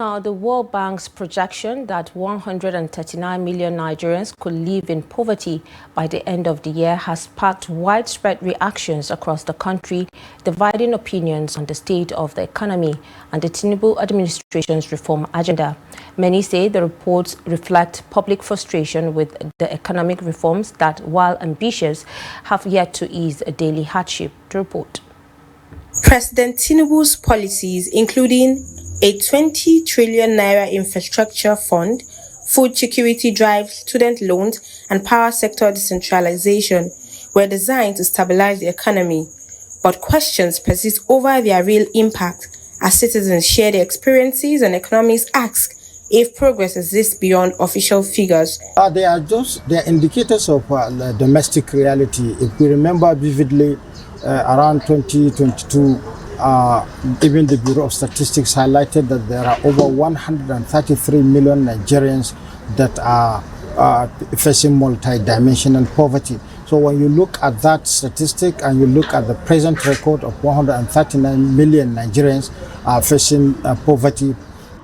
The World Bank's projection that 139 million Nigerians could live in poverty by the end of the year has sparked widespread reactions across the country, dividing opinions on the state of the economy and the Tinubu administration's reform agenda. Many say the reports reflect public frustration with the economic reforms that, while ambitious, have yet to ease a daily hardship. The report. President Tinubu's policies, including a 20 trillion naira infrastructure fund, food security drive, student loans, and power sector decentralization, were designed to stabilize the economy. But questions persist over their real impact as citizens share their experiences and economists ask if progress exists beyond official figures. They are indicators of domestic reality. If we remember vividly, around 2022, even the Bureau of Statistics highlighted that there are over 133 million Nigerians that are facing multi-dimensional poverty. So when you look at that statistic and you look at the present record of 139 million Nigerians facing poverty.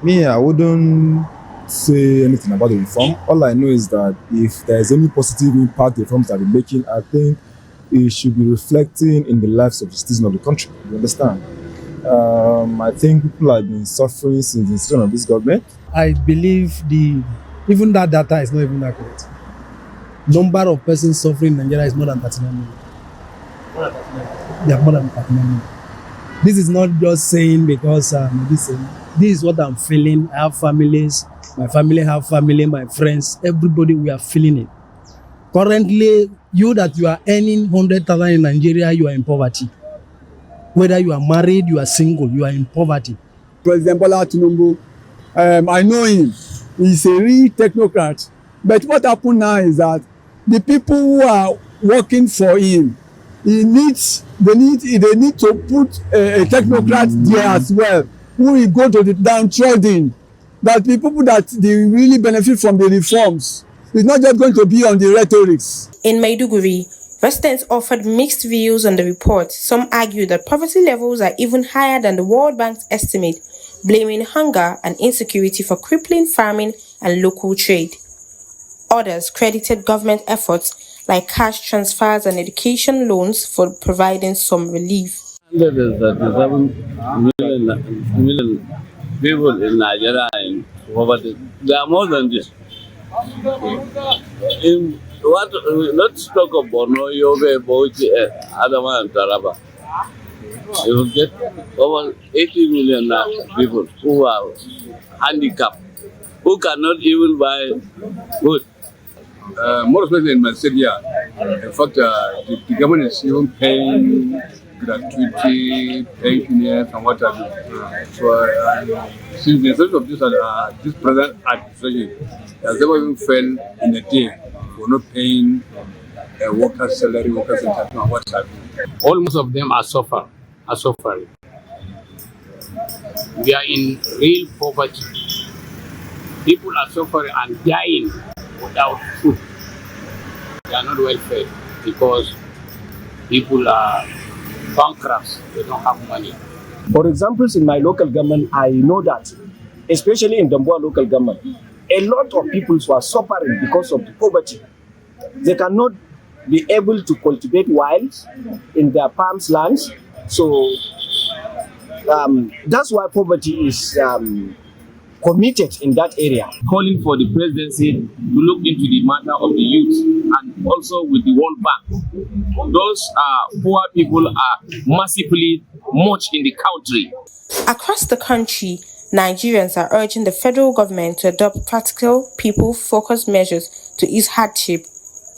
Me, I wouldn't say anything about the reform. All I know is that if there is any positive impact the reforms are making, I think it should be reflecting in the lives of the citizens of the country. You understand? I think people have been suffering since the institution of this government. I believe even that data is not even accurate. Number of persons suffering in Nigeria is more than 39 million. They are more than 39 million. This is not just saying because this is what I'm feeling. I have families, my family have family, my friends, everybody, we are feeling it. Currently, you are earning 100,000 in Nigeria, you are in poverty. Whether you are married, you are single, you are in poverty. President Bola Tinubu, I know him. He's a real technocrat. But what happened now is that the people who are working for him, they need to put a technocrat there as well, who will go to the downtrodden. That the people that they really benefit from the reforms. It's not just going to be on the rhetorics. In Maiduguri, residents offered mixed views on the report. Some argue that poverty levels are even higher than the World Bank's estimate, blaming hunger and insecurity for crippling farming and local trade. Others credited government efforts like cash transfers and education loans for providing some relief. 137 million people in Nigeria in poverty. There are more than this. Let's talk of Borno, Yobe, Bauchi, Adama, and Taraba. You will get over 80 million people who are handicapped, who cannot even buy food. More especially in my city, in fact, the government is even paying gratuity, pensioners, and what have you. So, since the result of this present administration has never even failed in a day for not paying a worker's salary, workers' entitlement, and what have you. Almost of them are suffering. We are in real poverty. People are suffering and dying without food. They are not well fed because people are bankrupt. They don't have money. For example, in my local government, I know that, especially in Damboa local government, a lot of people were suffering because of the poverty. They cannot be able to cultivate wilds in their farms lands. So that's why poverty is committed in that area. Calling for the presidency to look into the matter of the youth and also with the World Bank. Those poor people are massively much in the country. Across the country, Nigerians are urging the federal government to adopt practical, people-focused measures to ease hardship.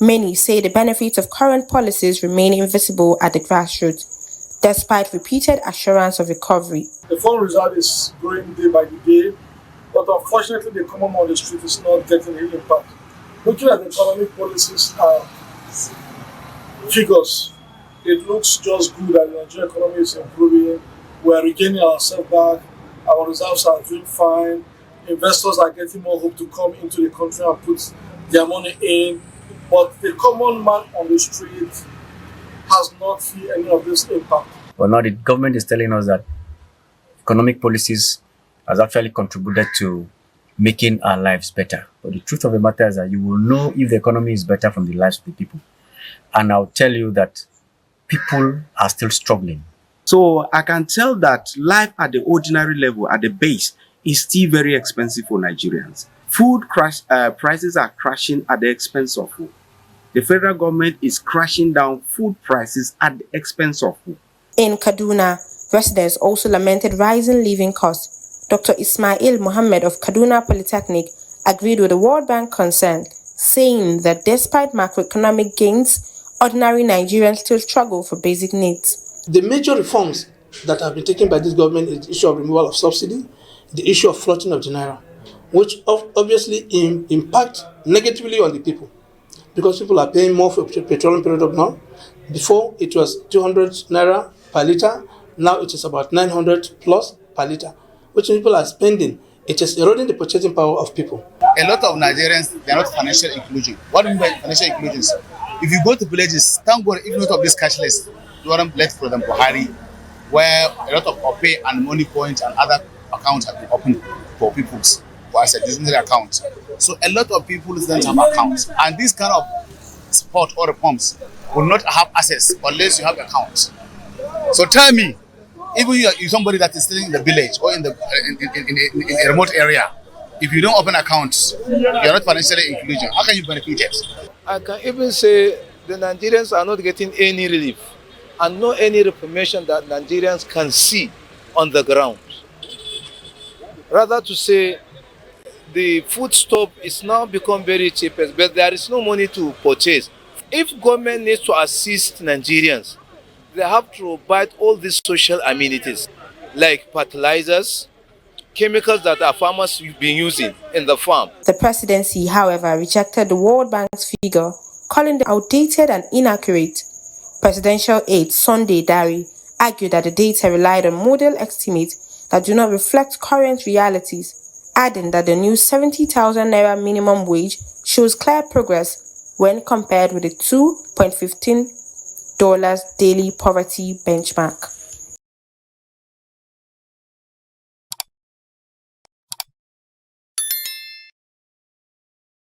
Many say the benefits of current policies remain invisible at the grassroots, despite repeated assurance of recovery. The phone result is growing day by day, but unfortunately the common man on the street is not getting the impact. Looking at the economic policies figures, it looks just good that the Nigerian economy is improving. We are regaining ourselves back. Our reserves are doing fine. Investors are getting more hope to come into the country and put their money in. But the common man on the street has not felt any of this impact. But now the government is telling us that economic policies has actually contributed to making our lives better. But the truth of the matter is that you will know if the economy is better from the lives of the people. And I'll tell you that people are still struggling. So I can tell that life at the ordinary level, at the base, is still very expensive for Nigerians. Food prices are crashing at the expense of food. The federal government is crashing down food prices at the expense of food. In Kaduna, residents also lamented rising living costs. Dr. Ismail Mohammed of Kaduna Polytechnic agreed with the World Bank concern, saying that despite macroeconomic gains, ordinary Nigerians still struggle for basic needs. The major reforms that have been taken by this government is the issue of removal of subsidy, the issue of floating of the naira, which obviously impact negatively on the people, because people are paying more for petroleum product now. Before it was 200 naira per litre, now it is about 900 plus per litre, which people are spending. It is eroding the purchasing power of people. A lot of Nigerians, they are not financial inclusion. What do you mean by financial inclusion? If you go to villages, thank God, if not of this cashless, you want to let for them Buhari, where a lot of pay and money points and other accounts have been opened for people's for as a discretionary account. So a lot of people don't have accounts, and this kind of support or reforms will not have access unless you have accounts. So tell me, even you're somebody that is still in the village or in a remote area, if you don't open accounts, you're not financially inclusion. How can you benefit it? I can even say the Nigerians are not getting any relief and no any reformation that Nigerians can see on the ground. Rather to say the food stuff is now become very cheap, but there is no money to purchase. If government needs to assist Nigerians, they have to provide all these social amenities like fertilizers, chemicals that our farmers have been using in the farm. The presidency, however, rejected the World Bank's figure, calling them outdated and inaccurate. Presidential aide Sunday Dari argued that the data relied on model estimates that do not reflect current realities, adding that the new 70,000 naira minimum wage shows clear progress when compared with the $2.15 daily poverty benchmark.